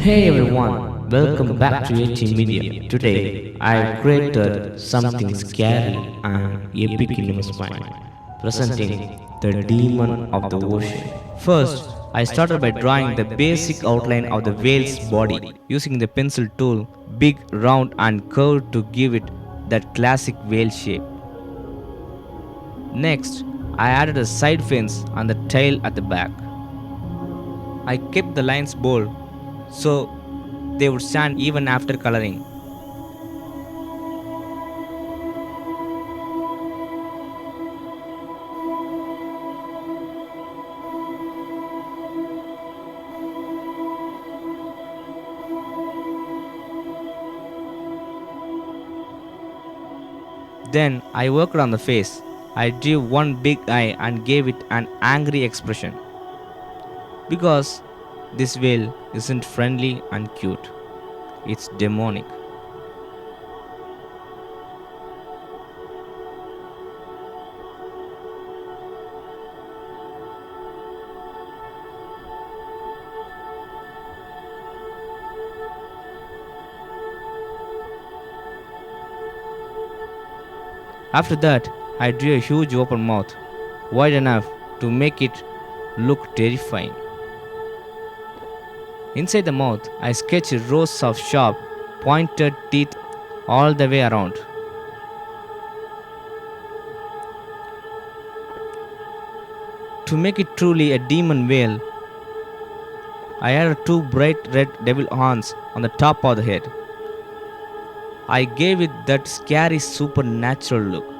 Hey everyone, welcome back to AT Media. Today I created something scary and epic in your mind, presenting the demon of the ocean. First, I started by drawing the basic outline of the whale's body using the pencil tool, big, round, and curved to give it that classic whale shape. Next, I added a side fins and the tail at the back. I kept the lines bold so they would stand even after coloring. Then I worked on the face. I drew one big eye and gave it an angry expression. Because this whale isn't friendly and cute, it's demonic. After that, I drew a huge open mouth, wide enough to make it look terrifying. Inside the mouth, I sketched rows of sharp, pointed teeth all the way around. To make it truly a demon whale, I added two bright red devil horns on the top of the head. I gave it that scary supernatural look.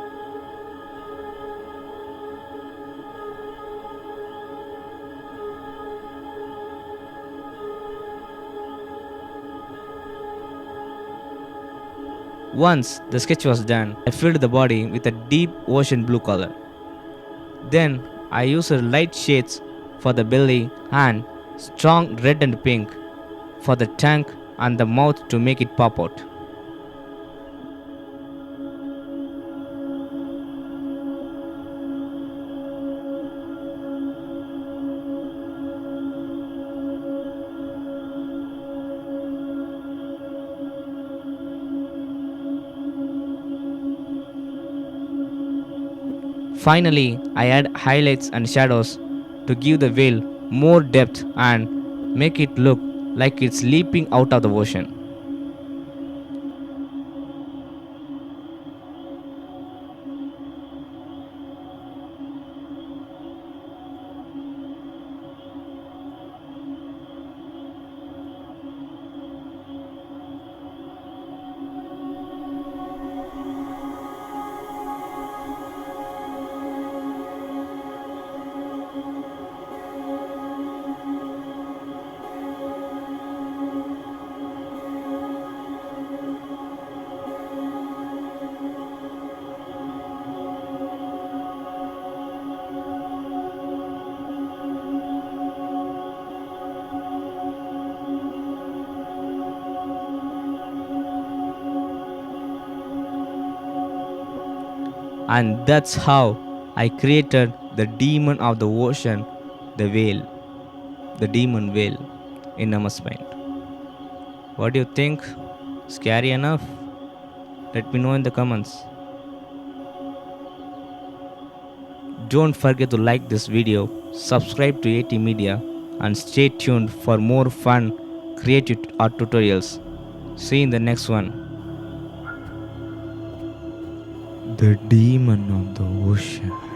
Once the sketch was done, I filled the body with a deep ocean blue color. Then I used light shades for the belly and strong red and pink for the tank and the mouth to make it pop out. Finally, I add highlights and shadows to give the whale more depth and make it look like it's leaping out of the ocean. And that's how I created the demon of the ocean, the whale, the demon whale in Nama's mind. What do you think? Scary enough? Let me know in the comments. Don't forget to like this video, subscribe to AT Media, and stay tuned for more fun creative art tutorials. See you in the next one. The demon of the ocean.